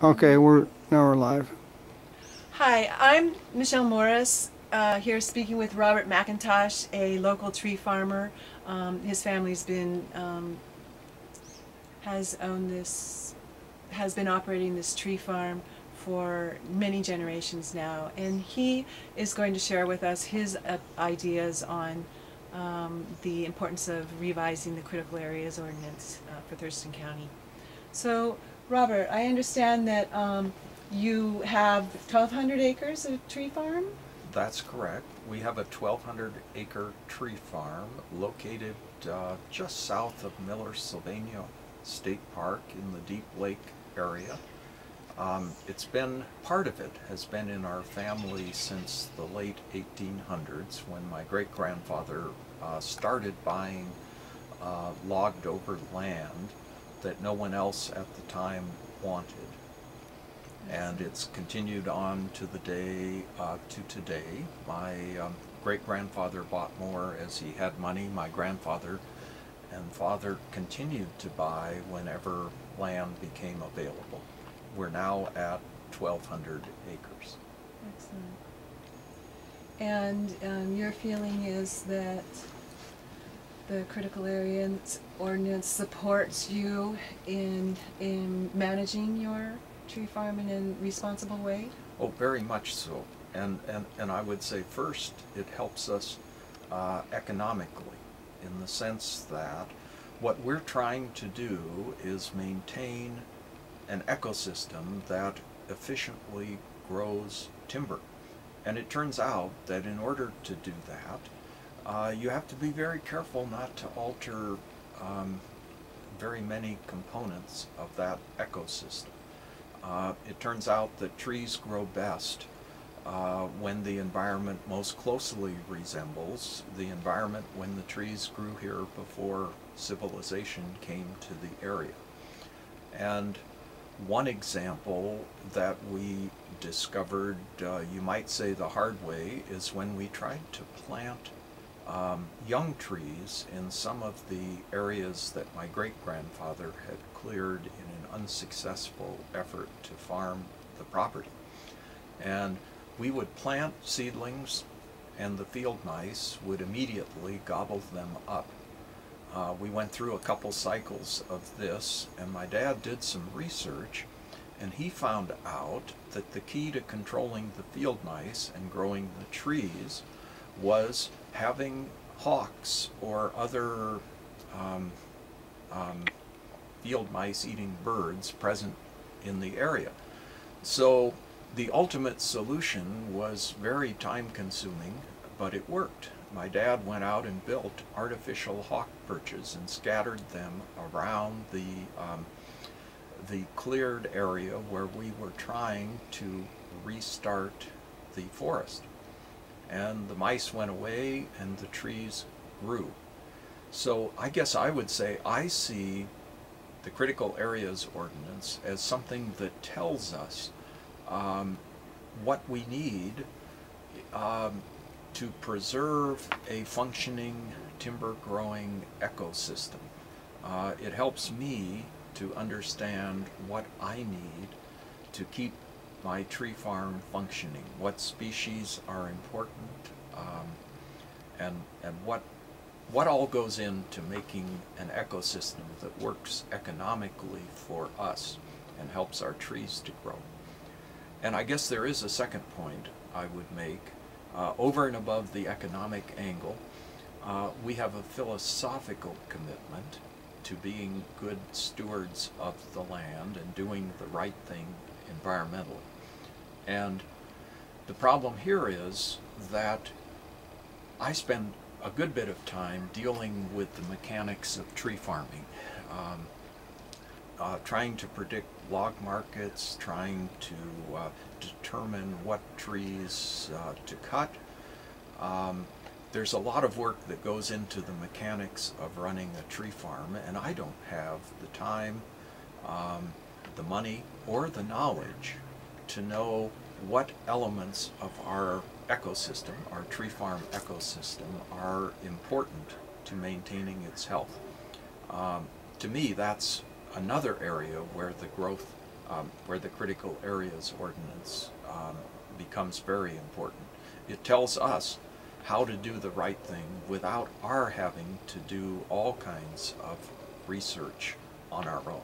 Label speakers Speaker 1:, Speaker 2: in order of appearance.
Speaker 1: Okay, now we're live.
Speaker 2: Hi, I'm Michelle Morris, here speaking with Robert McIntosh, a local tree farmer. His family's been has owned this, has been operating this tree farm for many generations now, and he is going to share with us his ideas on the importance of revising the critical areas ordinance for Thurston County. So, Robert, I understand that you have 1,200 acres of tree farm?
Speaker 3: That's correct. We have a 1,200-acre tree farm located just south of Miller-Sylvania State Park in the Deep Lake area. Part of it has been in our family since the late 1800s when my great-grandfather started buying logged over land that no one else at the time wanted. And it's continued on to the day to today. My great-grandfather bought more as he had money. My grandfather and father continued to buy whenever land became available. We're now at 1,200 acres.
Speaker 2: Excellent. And your feeling is that the critical areas ordinance supports you in managing your tree farm in a responsible way?
Speaker 3: Oh, very much so. And I would say first, it helps us economically in the sense that what we're trying to do is maintain an ecosystem that efficiently grows timber. And it turns out that in order to do that, you have to be very careful not to alter very many components of that ecosystem. It turns out that trees grow best when the environment most closely resembles the environment when the trees grew here before civilization came to the area. And one example that we discovered, you might say the hard way, is when we tried to plant young trees in some of the areas that my great-grandfather had cleared in an unsuccessful effort to farm the property. And we would plant seedlings and the field mice would immediately gobble them up. We went through a couple cycles of this, and my dad did some research, and he found out that the key to controlling the field mice and growing the trees was having hawks or other field mice eating birds present in the area. So the ultimate solution was very time consuming, but it worked. My dad went out and built artificial hawk perches and scattered them around the cleared area where we were trying to restart the forest. And the mice went away and the trees grew. So I guess I would say I see the critical areas ordinance as something that tells us what we need to preserve a functioning timber growing ecosystem. It helps me to understand what I need to keep my tree farm functioning, what species are important, and what all goes into making an ecosystem that works economically for us and helps our trees to grow. And I guess there is a second point I would make. Over and above the economic angle, we have a philosophical commitment to being good stewards of the land and doing the right thing environmentally. And the problem here is that I spend a good bit of time dealing with the mechanics of tree farming, trying to predict log markets, trying to determine what trees to cut. There's a lot of work that goes into the mechanics of running a tree farm, and I don't have the time, the money, or the knowledge to know what elements of our ecosystem, our tree farm ecosystem, are important to maintaining its health. To me, that's another area where the growth where the critical areas ordinance becomes very important. It tells us how to do the right thing without our having to do all kinds of research on our own.